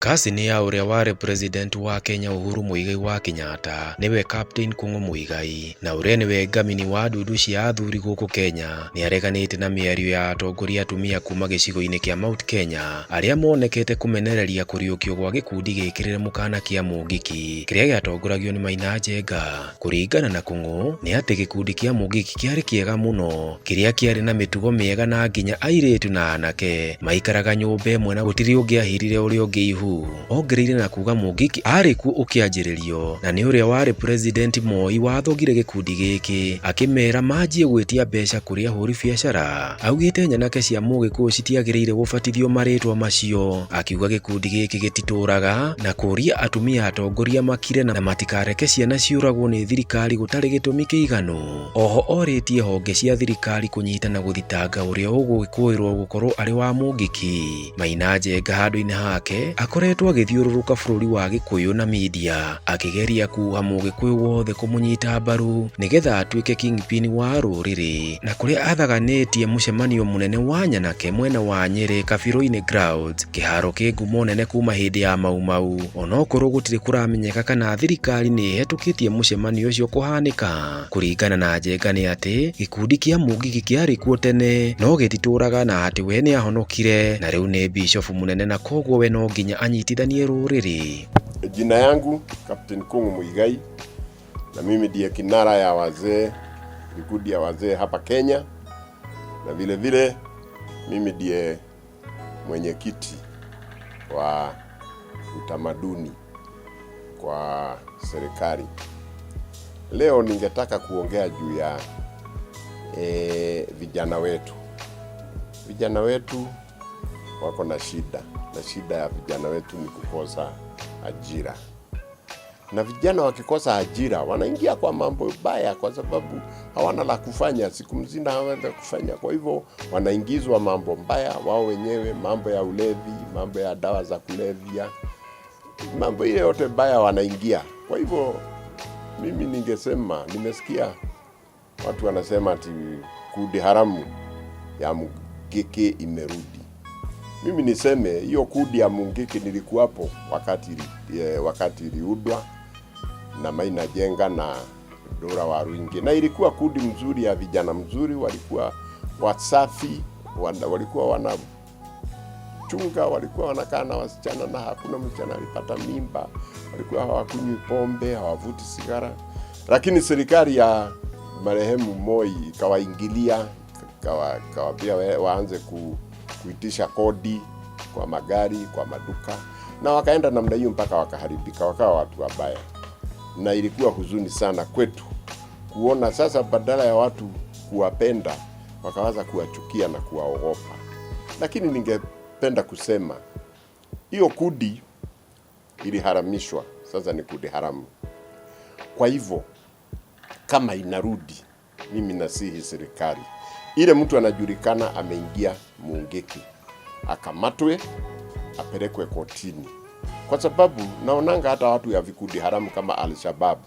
Kasini ya uria wari president wa Kenya Uhuru Muigai wa Kenyatta niwe Captain Kung'u Muigai, na uria niwe ngamini wa ndudu cia athuri guku Kenya ni areganite na miario ya atongoria atumia kuma gicigo-ini kia Mount Kenya aria monekete kumenereria kuriukio gwa gikundi gikirire mukana kia Mungiki kiria giatongoragio ni Maina Njenga. Kuringana na Kung'u ni ati gikundi kia Mungiki kiari kiega muno kiria kiari na mitugo miega na nginya airitu na anake maikaraga nyumba imwe na gutiri ungiahirire uria ungi ihu. Ongereire na kuga Mungiki ari ku ukianjiririo na ni uria wari president Moi wathogire gikundi giki akimera manjie gwitia mbeca kuri ahuri biacara. Augite nyanake cia Mugikuyu citiagiriire gubatithio maritwa macio, akiuga gikundi giki gitituraga na kuria atumia atongoria makire na matikareke ciana ciuragwo ni thirikari gutari gitumi kiiganu. Oho oritie honge cia thirikari kunyitana guthitanga uria ugwikuirwo gukorwo ari wa Mungiki. Maina Njenga handu-ini hake akoretwo agithiururuka bururi wa Gikuyu na media akigeria kuha Mugikuyu wothe kumunyita mbaru nigetha atuike kingpin wa ruriri, na kuria athaganitie mucemanio munene wa nyanake mwena wa Nyeri Kabiro-ini grounds kiharo ki ngumo nene kuma hindi ya Maumau. Onokorwo gutiri kuramenyeka kana thirikari ni hetukitie mucemanio ucio kuhanika. Kuringana na Njenga ni ati gikundi kia Mungiki kiari kuo tene no gitituraga na ati we ni ahonokire na riu ni bishop munene na koguo we no nginya anyitithanie ruriri. Jina yangu Captain Kung'u Muigai na mimi ndiye kinara ya wazee, vikundi ya wazee hapa Kenya, na vile vile mimi ndiye mwenyekiti wa utamaduni kwa serikali. Leo ningetaka kuongea juu ya vijana wetu. Vijana wetu wako na shida, na shida ya vijana wetu ni kukosa ajira. Na vijana wakikosa ajira wanaingia kwa mambo baya kwa sababu hawana la kufanya, siku mzima hawana la kufanya. Kwa hivyo wanaingizwa mambo mbaya wao wenyewe, mambo ya ulevi, mambo ya dawa za kulevya, mambo ile yote baya wanaingia. Kwa hivyo mimi ningesema, nimesikia watu wanasema ati kundi haramu ya Mungiki imerudi. Mimi niseme hiyo kundi ya Mungiki nilikuwapo wakati iliudwa na Maina Njenga na Dora Waruingi, na ilikuwa kundi mzuri ya vijana mzuri, walikuwa wasafi, walikuwa wanachunga, walikuwa wanakaa na wasichana na hakuna msichana alipata mimba, walikuwa hawakunywi pombe, hawavuti sigara. Lakini serikali ya marehemu Moi ikawaingilia, ikawambia waanze kuitisha kodi kwa magari, kwa maduka, na wakaenda namna hiyo mpaka wakaharibika, wakawa watu wabaya. Na ilikuwa huzuni sana kwetu kuona sasa badala ya watu kuwapenda wakaanza kuwachukia na kuwaogopa. Lakini ningependa kusema hiyo kundi iliharamishwa, sasa ni kundi haramu. Kwa hivyo kama inarudi, mimi nasihi serikali, ile mtu anajulikana ameingia Mungiki akamatwe, apelekwe kotini. Kwa sababu naonanga hata watu ya vikundi haramu kama Al-Shabaab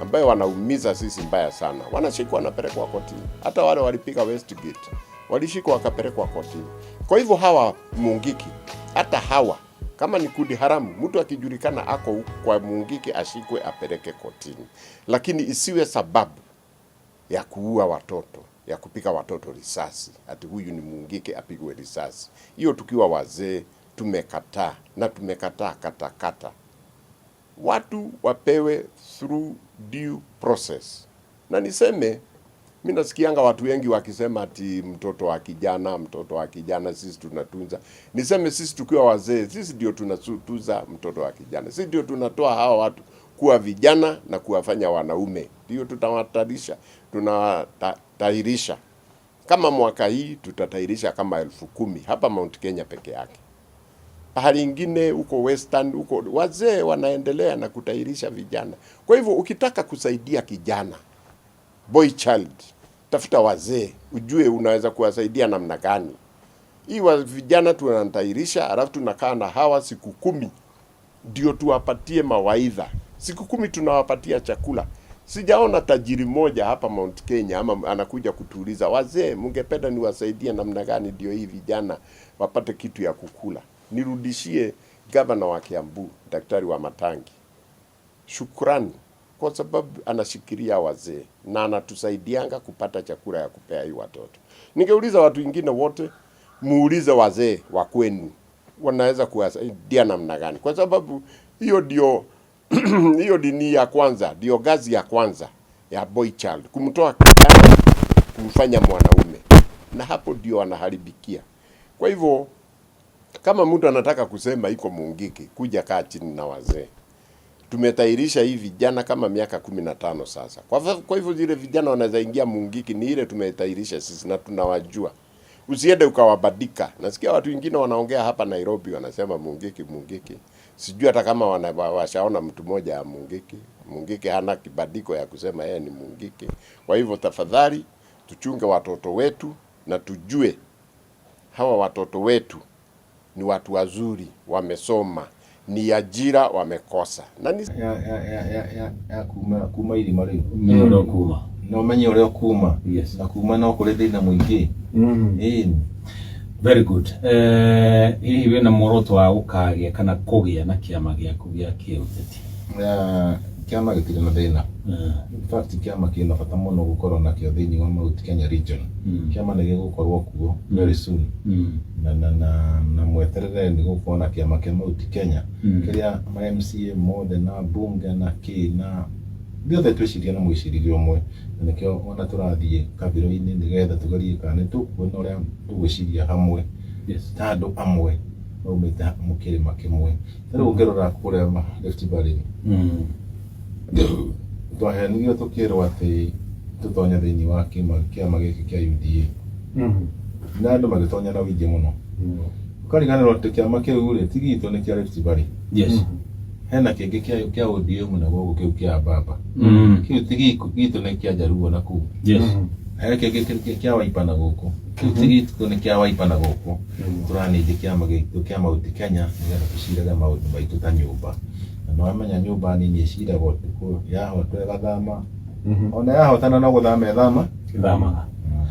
ambayo wanaumiza sisi mbaya sana, wanashikwa wanapelekwa kotini. Hata wale walipiga Westgate walishikwa wakapelekwa kotini. Kwa hivyo hawa Mungiki, hata hawa kama ni kundi haramu, mtu akijulikana ako kwa Mungiki ashikwe apeleke kotini, lakini isiwe sababu ya kuua watoto, ya kupika watoto risasi, ati huyu ni Mungiki apigwe risasi. Hiyo tukiwa wazee tumekataa, na tumekataa katakata. Watu wapewe through due process. Na niseme, mimi nasikianga watu wengi wakisema ati mtoto wa kijana sisi tunatunza. Niseme sisi tukiwa wazee, sisi ndio tunatuza mtoto wa kijana. Sisi ndio tunatoa hawa watu kuwa vijana na kuwafanya wanaume. Ndio tutawatarisha, tunatahirisha. Kama mwaka hii tutatahirisha kama 10,000 hapa Mount Kenya peke yake. Pahali ingine huko Western, huko wazee wanaendelea na kutahirisha vijana. Kwa hivyo ukitaka kusaidia kijana, boy child, tafuta wazee, ujue unaweza kuwasaidia namna gani. Hii vijana tunatahirisha, alafu tunakaa na hawa siku 10 ndio tuwapatie mawaidha. Siku 10 tunawapatia chakula. Sijaona tajiri moja hapa Mount Kenya ama anakuja kutuuliza, wazee mungependa niwasaidie namna gani ndio hii vijana wapate kitu ya kukula. Nirudishie gavana wa Kiambu Daktari Wamatangi, shukrani kwa sababu anashikilia wazee na anatusaidianga kupata chakula ya kupea hii watoto. Ningeuliza watu wengine wote, muulize wazee wa kwenu wanaweza kuwasaidia namna gani, kwa sababu hiyo ndio hiyo dini ya kwanza, ndio gazi ya kwanza ya boy child, kumtoa kijana kumfanya mwanaume, na hapo ndio anaharibikia. Kwa hivyo kama mtu anataka kusema iko Mungiki, kuja kaa chini na wazee. Tumetairisha hii vijana kama miaka 15 sasa. Kwa hivyo zile vijana wanaweza ingia Mungiki ni ile tumetairisha sisi na tunawajua. Usiende ukawabadika. Nasikia watu wengine wanaongea hapa Nairobi wanasema Mungiki, Mungiki. Sijui hata kama washaona mtu mmoja ya Mungiki. Mungiki hana kibadiko ya kusema yeye ni Mungiki. Kwa hivyo tafadhali tuchunge watoto wetu na tujue hawa watoto wetu ni watu wazuri, wamesoma, ni ajira wamekosa. Na ni kuma irima riu no kuma no menye ore kuma na kuma no kore thina muingi very good. Hihi wena muoroto wa ukagia kana kugia na kiama giaku gia kiuteti? Kiama gitire na thina. In fact kiama kina bata muno gukorwo na kio thiini wa Mount Kenya region. Kiama ni gigukorwo kuo very soon. Na mweterere ni gukorwo na kiama kia Mount Kenya kiria ma MCA mothe na bunge na kina biothe twiciria na mwicirio umwe, na nikio ona turathie kabiro-ini nigetha tugerie kana tukuona uria tugwiciria hamwe ta andu amwe maumite mukirima kimwe. Riu ngirora kuria Rift Valley twahenio tukirwo ati tutonya thiini wa kiama giki kia UDA na andu magitonya na wingi muno. Ukariganirwo ati kiama kiu ri tigitwo ni kia Rift Valley. Hena kingi kia ODM na gogo kiu kia Baba kiu tigitwo ni kia Jaruo na ku hena kingi kia Wiper na goko kiu tigitwo ni kia Wiper na goko. Turani kiama gitu kia Mount Kenya nigetha tuciraga maundu maitu ta nyumba. No amenya nyumba nini iciragwo yaho twega thama ona yahotana no guthama ethama